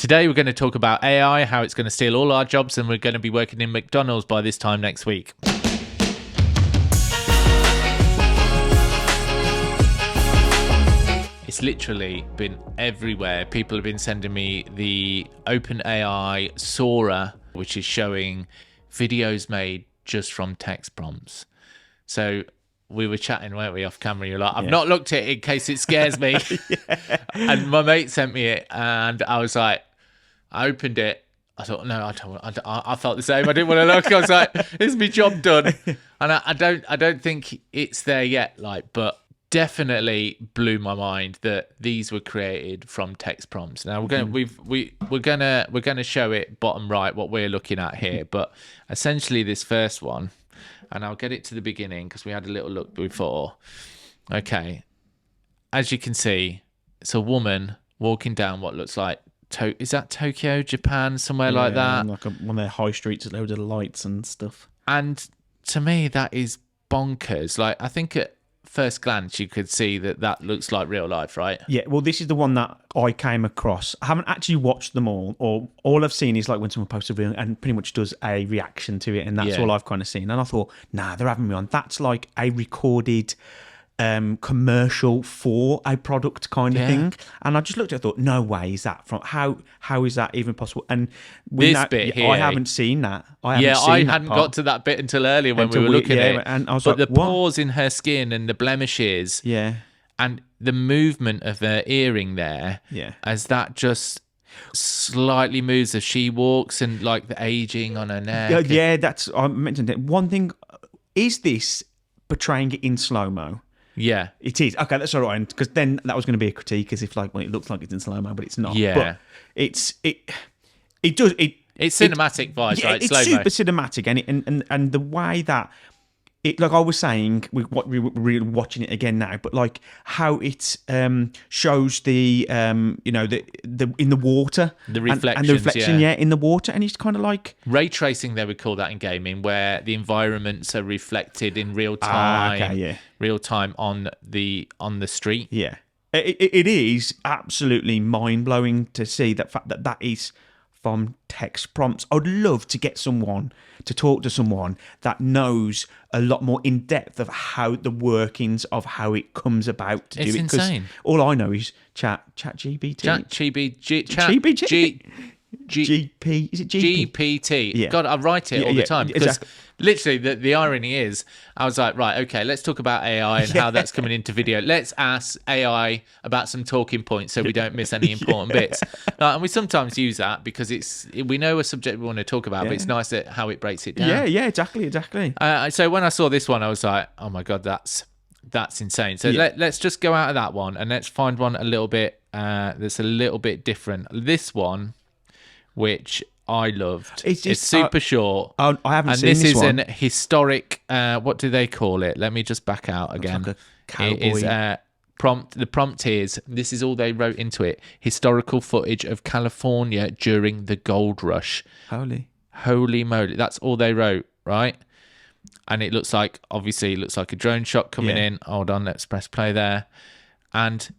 Today we're going to talk about AI, how it's going to steal all our jobs, and we're going to be working in McDonald's by this time next week. It's literally been everywhere. People have been sending me the OpenAI Sora, which is showing videos made just from text prompts. So we were chatting, weren't we, off camera? You're like, I've not looked at it in case it scares me. And my mate sent me it, and I was like, I opened it. I thought, no, I felt the same. I didn't want to look. I was like, it's my job done. And I don't think it's there yet. But definitely blew my mind that these were created from text prompts. Now we're gonna show it bottom right what we're looking at here. But essentially, this first one, and I'll get it to the beginning because we had a little look before. Okay, as you can see, it's a woman walking down what looks like. Is that Tokyo, Japan, somewhere like that? Like one of their high streets with loads of lights and stuff. And to me, that is bonkers. Like, I think at first glance, you could see that looks like real life, right? Yeah, well, this is the one that I came across. I haven't actually watched them all I've seen is like when someone posts a video and pretty much does a reaction to it, and that's all I've kind of seen. And I thought, nah, they're having me on. That's like a recorded commercial for a product kind of thing. And I just looked at it and thought, no way is that from how is that even possible? And bit here, I haven't seen that. I hadn't got to that bit until earlier when we were looking at it. And I was but like, the pores in her skin and the blemishes, and the movement of her earring there, as that just slightly moves as she walks, and like the aging on her neck. That's I mentioned it. One thing, is this portraying it in slow-mo? Yeah, it is. Okay, that's all right. Because then that was going to be a critique, as if like, well, it looks like it's in slow mo, but it's not. Yeah, but it's cinematic vibes, right? It's super cinematic, and the way that it, like I was saying, we were watching it again now, but like how it shows the the in the water, the reflections, and the reflection, in the water, and it's kind of like ray tracing. They would call that in gaming, where the environments are reflected in real time, real time on the street. Yeah, it is absolutely mind blowing to see that fact that is from text prompts. I'd love to get someone to talk to someone that knows a lot more in depth of how the workings of how it comes about to do it. It's insane. All I know is ChatGPT. GP, is it GPT? Yeah. God, I write it all the time because literally the irony is, I was like, right, okay, let's talk about AI and how that's coming into video. Let's ask AI about some talking points so we don't miss any important bits. And we sometimes use that because we know a subject we want to talk about, but it's nice how it breaks it down. Yeah, exactly. So when I saw this one, I was like, oh my God, that's insane. So let's just go out of that one and let's find one a little bit that's a little bit different. This one, which I loved. It's super short. I haven't seen this one. And this is an historic, what do they call it? Let me just back out again. Like a cowboy. It is the prompt is, this is all they wrote into it: historical footage of California during the gold rush. Holy moly. That's all they wrote, right? And it looks like a drone shot coming in. Hold on, let's press play there. And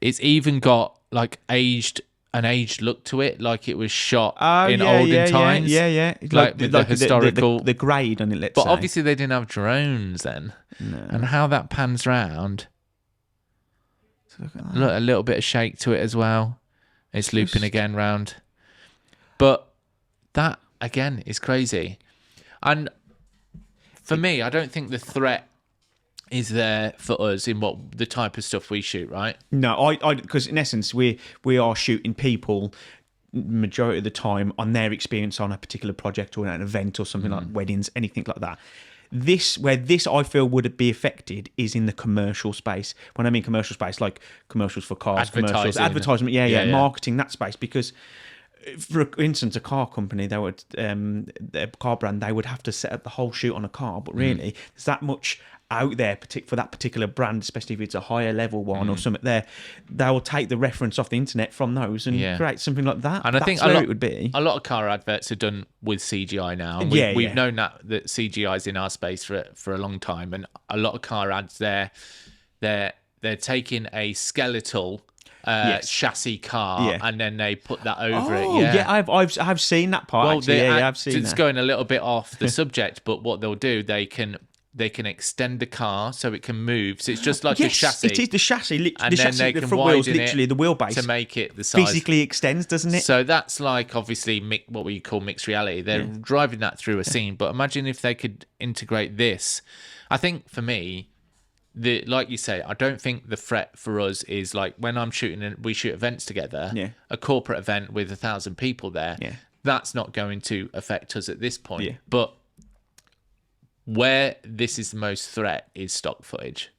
it's even got like an aged look to it, like it was shot in olden times. Yeah. Like the historical... The grade on it, let's say. But obviously they didn't have drones then. No. And how that pans round. Look a little bit of shake to it as well. It's looping again round. But that, again, is crazy. And for me, I don't think the threat is there for us in the type of stuff we shoot, right? No, because in essence we are shooting people majority of the time on their experience on a particular project or an event or something like weddings, anything like that. Where this I feel would be affected is in the commercial space. When I mean commercial space, like commercials for cars, advertisement, marketing, that space. Because, for instance, a car company, their car brand, they would have to set up the whole shoot on a car. But really, there's that much out there for that particular brand, especially if it's a higher level one or something there. They will take the reference off the internet from those and create something like that. And I think it would be. A lot of car adverts are done with CGI now. And we've known that CGI is in our space for a long time. And a lot of car ads, they're taking a skeletal Yes. chassis car, Yeah. and then they put that over Oh, it. Yeah. I've seen that part. Well, Actually. Yeah, I've seen it's that. going a little bit off the subject, but what they'll do, they can extend the car so it can move. So it's just like a chassis. It is the chassis. And The then chassis, they the can front wheels, widen it literally the wheelbase to make it the size. physically extends, doesn't it? So that's like obviously what we call mixed reality. They're driving that through a scene, but imagine if they could integrate this. I think for me, like you say, I don't think the threat for us is like when I'm shooting and we shoot events together, a corporate event with 1,000 people there. Yeah. That's not going to affect us at this point. Yeah. But where this is the most threat is stock footage.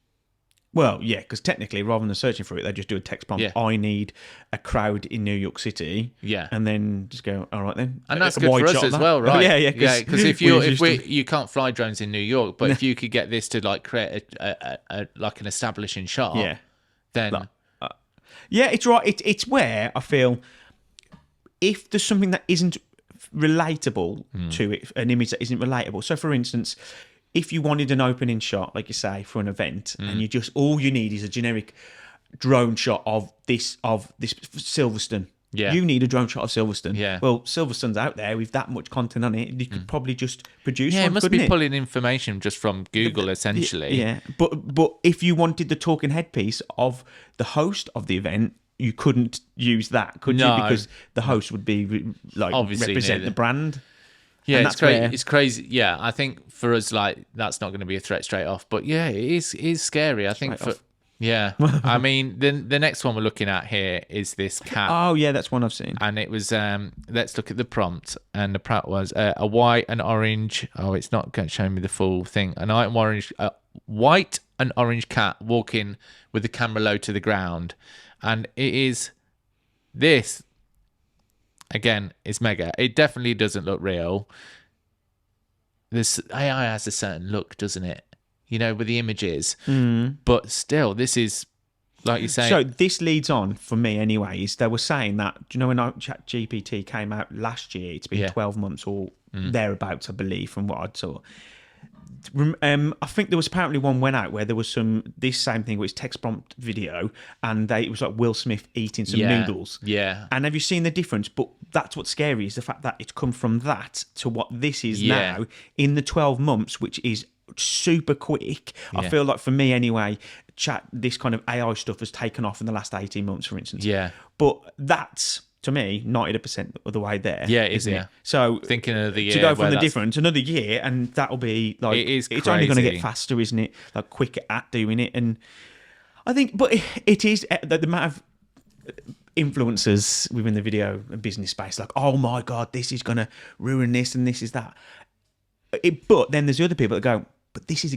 Well, yeah, because technically, rather than searching for it, they just do a text prompt. Yeah. I need a crowd in New York City. Yeah. And then just go, all right then. And that's A good wide for us shot of as that. well, right? Yeah. Because if you can't fly drones in New York, but if you could get this to like create a like an establishing shot, then yeah, it's right. It's where I feel if there's something that isn't relatable to it, an image that isn't relatable. So, for instance, if you wanted an opening shot, like you say, for an event, and you just all you need is a generic drone shot of this Silverstone. Yeah. You need a drone shot of Silverstone. Yeah. Well, Silverstone's out there with that much content on it. You could probably just produce one, it must couldn't be it? pulling information just from Google, essentially. Yeah. But if you wanted the talking headpiece of the host of the event, you couldn't use that, could you? Because the host would be Obviously represent neither. the brand. Yeah, And it's that's crazy. where- It's crazy. Yeah, I think for us, like that's not going to be a threat straight off. But yeah, it is scary. I think Straight off. yeah. I mean, the next one we're looking at here is this cat. Oh yeah, that's one I've seen. And it was let's look at the prompt, and the prompt was a white and orange. Oh, it's not going to show me the full thing. White and orange cat walking with the camera low to the ground, and it is this. Again, it's mega. It definitely doesn't look real. This AI has a certain look, doesn't it? You know, with the images. But still, this is, like you say... So this leads on, for me anyways, they were saying that, do you know when ChatGPT came out last year, it's been 12 months or thereabouts, I believe, from what I saw. I think there was apparently one went out where there was this same thing, which text prompt video, and it was like Will Smith eating some noodles. Yeah. And have you seen the difference? But that's what's scary, is the fact that it's come from that to what this is now in the 12 months, which is super quick. I feel like for me anyway, this kind of AI stuff has taken off in the last 18 months, for instance. Yeah. But that's, to me, 90% of the way there. Yeah, it is, isn't yeah. it? So Thinking of the year to go from where the that's- difference, another year, and that'll be like It's only going to crazy. get faster, isn't it? Like quicker at doing it, and I think, but it is the amount of influencers within the video and business space, like, oh my god, this is going to ruin this and this is that. But then there's the other people that go, but this is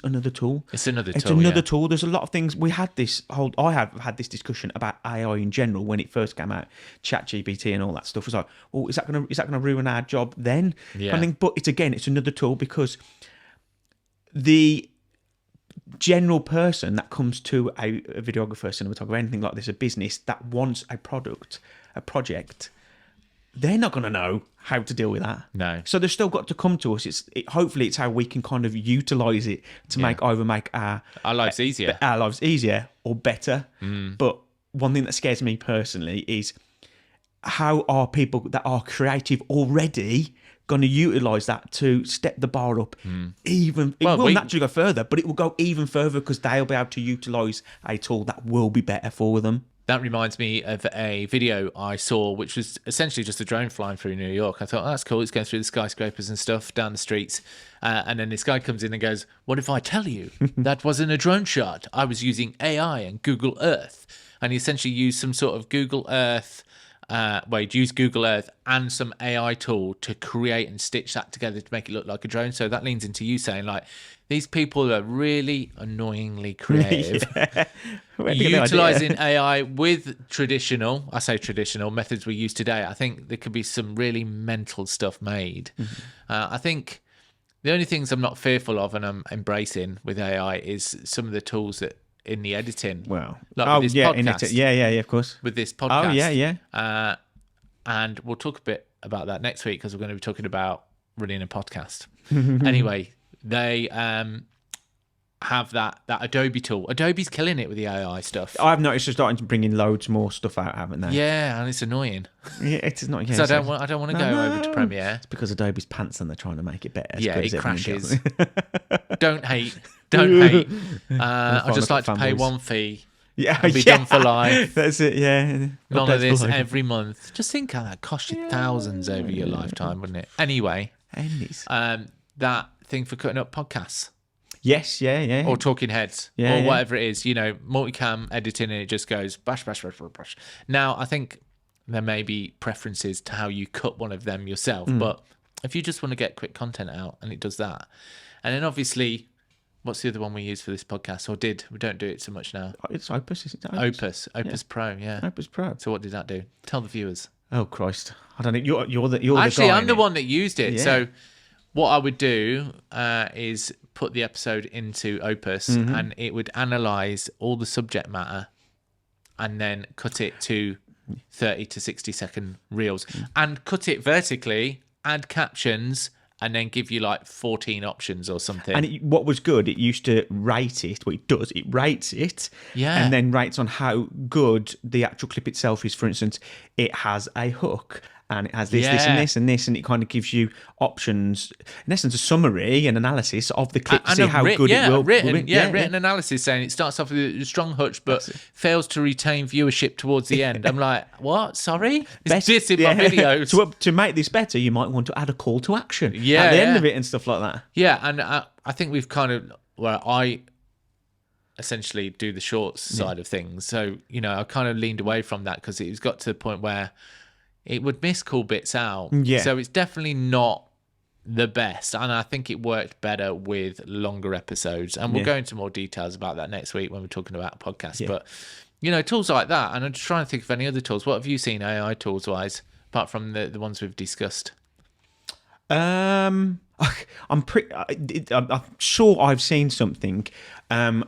another tool. It's another It's tool, another yeah. tool. There's a lot of things. I have had this discussion about AI in general when it first came out, ChatGPT and all that stuff. It was like, well, is that gonna ruin our job then? Yeah. I think, but it's another tool, because the general person that comes to a videographer, cinematographer, anything like this, a business that wants a project, they're not going to know how to deal with that. No. So they've still got to come to us. Hopefully it's how we can kind of utilise it to make our lives easier. Our lives easier or better. But one thing that scares me personally is how are people that are creative already going to utilise that to step the bar up even... It will naturally go further, but it will go even further because they'll be able to utilise a tool that will be better for them. That reminds me of a video I saw, which was essentially just a drone flying through New York. I thought, oh, that's cool. It's going through the skyscrapers and stuff down the streets. And then this guy comes in and goes, what if I tell you that wasn't a drone shot? I was using AI and Google Earth. And he essentially used some sort of Google Earth... he'd use Google Earth and some AI tool to create and stitch that together to make it look like a drone. So that leans into you saying, like, these people are really annoyingly creative. Utilizing AI with traditional methods we use today. I think there could be some really mental stuff made. I think the only things I'm not fearful of and I'm embracing with AI is some of the tools that in the editing. Well, like with this podcast. yeah, of course. With this podcast. Oh, yeah. And we'll talk a bit about that next week because we're going to be talking about running a podcast. Anyway, they have that Adobe tool. Adobe's killing it with the AI stuff. I've noticed they're starting to bring in loads more stuff out, haven't they? Yeah, and it's annoying. Yeah, it's not. Yeah, So I don't want to go over to Premiere. It's because Adobe's pants and they're trying to make it better. Yeah, it crashes. Don't hate. I just like to pay one fee. Yeah, and be done for life. That's it. Yeah, none of this every month. Just think how that costs you thousands over your lifetime, wouldn't it? Anyway, that thing for cutting up podcasts. Yes, yeah. Or talking heads, or whatever it is, multicam editing, and it just goes bash, bash, bash, bash, bash. Now, I think there may be preferences to how you cut one of them yourself, but if you just want to get quick content out, and it does that. And then obviously, what's the other one we use for this podcast, or did? We don't do it so much now. It's Opus, isn't it? Opus Pro, yeah. Opus Pro. So what did that do? Tell the viewers. Oh, Christ. I don't know. You're the Actually, guy, I'm the one that used it. Yeah. So what I would do is put the episode into Opus, and it would analyze all the subject matter and then cut it to 30 to 60 second reels and cut it vertically, add captions, and then give you like 14 options or something. And what was good, it used to rate it. Well, it does. It rates it. Yeah. And then rates on how good the actual clip itself is. For instance, it has a hook. And it has this, this, and this, and this, and it kind of gives you options, in essence, a summary and analysis of the clip to see how good it will. Written analysis saying it starts off with a strong hook, but fails to retain viewership towards the end. I'm like, what? Sorry? It's dissing my videos. To make this better, you might want to add a call to action at the end of it and stuff like that. Yeah, and I think we've kind of, I essentially do the shorts side of things. So, I kind of leaned away from that because it's got to the point where it would miss cool bits out. Yeah. So it's definitely not the best. And I think it worked better with longer episodes. And we'll go into more details about that next week when we're talking about podcasts. Yeah. But, tools like that. And I'm just trying to think of any other tools. What have you seen AI tools-wise, apart from the ones we've discussed? I'm sure I've seen something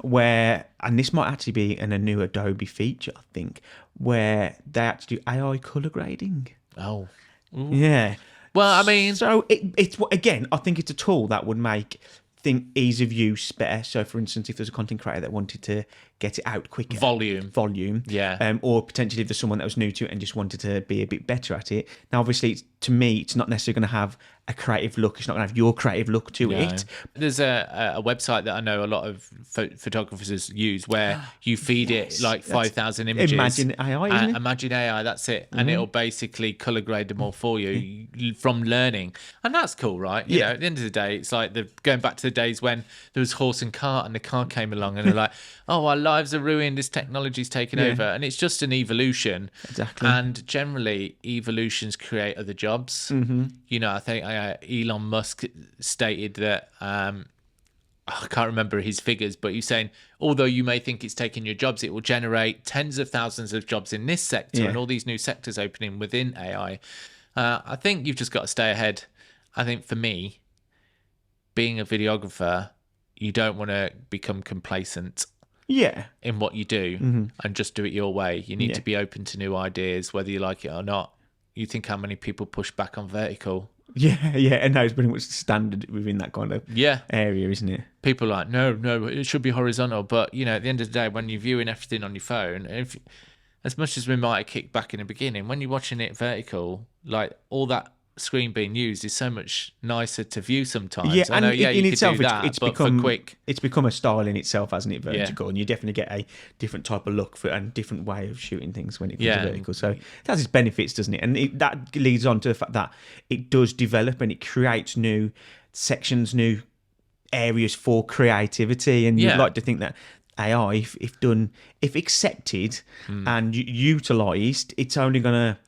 where, and this might actually be in a new Adobe feature, I think, where they actually do AI color grading. Oh, yeah. Well, I mean, so it's again, I think it's a tool that would make ease of use better. So, for instance, if there's a content creator that wanted to get it out quicker, volume, yeah, or potentially if there's someone that was new to it and just wanted to be a bit better at it. Now, obviously, to me, it's not necessarily going to have a creative look. It's not going to have your creative look to it. There's a website that I know a lot of photographers use where you feed it like 5,000 images. Imagine AI, isn't it? Imagine AI, that's it. And it'll basically color grade them all for you from learning. And that's cool, right? You know, at the end of the day, it's like going back to the days when there was horse and cart and the car came along and they're like, oh, our lives are ruined, this technology's taken over. And it's just an evolution. Exactly. And generally, evolutions create other jobs. I think Elon Musk stated that, I can't remember his figures, but he's saying, although you may think it's taking your jobs, it will generate tens of thousands of jobs in this sector and all these new sectors opening within AI. I think you've just got to stay ahead. I think for me, being a videographer, you don't want to become complacent in what you do and just do it your way. You need to be open to new ideas, whether you like it or not. You think how many people push back on vertical. Yeah, and that is pretty much the standard within that kind of area, isn't it? People are like, no, it should be horizontal. But, at the end of the day, when you're viewing everything on your phone, as much as we might have kicked back in the beginning, when you're watching it vertical, like all that screen being used is so much nicer to view sometimes. Yeah, and in itself, it's become a style in itself, hasn't it, vertical? And you definitely get a different type of look and different way of shooting things when it comes to vertical. So it has its benefits, doesn't it? And that leads on to the fact that it does develop and it creates new sections, new areas for creativity. And you'd like to think that AI, if accepted and utilised, it's only going to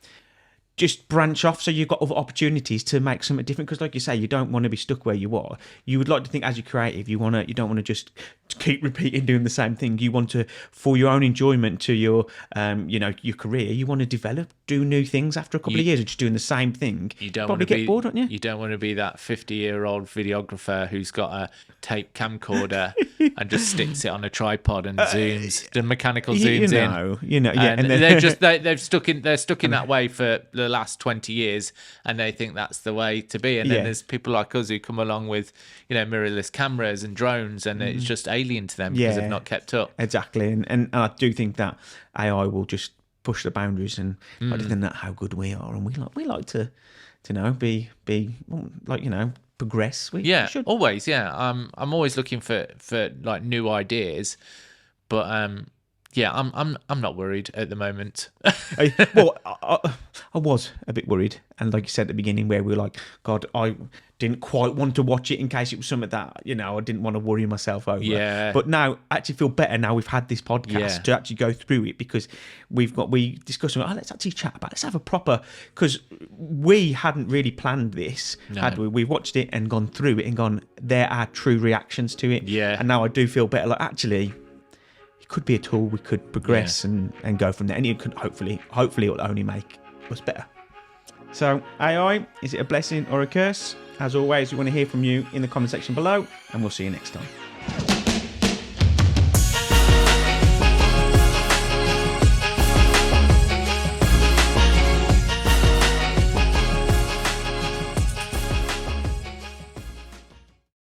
just branch off, so you've got other opportunities to make something different. Because, like you say, you don't want to be stuck where you are. You would like to think, as you're creative, you don't want to just keep repeating doing the same thing. You want to, for your own enjoyment to your, your career, you want to develop, do new things. After a couple of years of just doing the same thing, you don't probably get bored, don't you? You don't want to be that 50-year-old videographer who's got a tape camcorder and just sticks it on a tripod and zooms, the mechanical zooms in. And they're stuck in that way for the last 20 years and they think that's the way to be. And then there's people like us who come along with, mirrorless cameras and drones, and it's just alien to them because they've not kept up. Exactly. And I do think that AI will just push the boundaries, and other than that, how good we are. And we like to be progress. We should. Always. Yeah. I'm always looking for like new ideas, but I'm not worried at the moment. I was a bit worried, and like you said at the beginning, where we were like, God, I didn't quite want to watch it in case it was something that I didn't want to worry myself over. Yeah. But now I actually feel better now we've had this podcast to actually go through it, because we discussed, let's actually chat about it. Let's have a proper, because we hadn't really planned this, had we? We watched it and gone through it and gone, there are true reactions to it. Yeah. And now I do feel better. Like, actually, could be a tool we could progress and go from there, and it could hopefully it will only make us better. So AI, is it a blessing or a curse? As always, we want to hear from you in the comment section below, and we'll see you next time.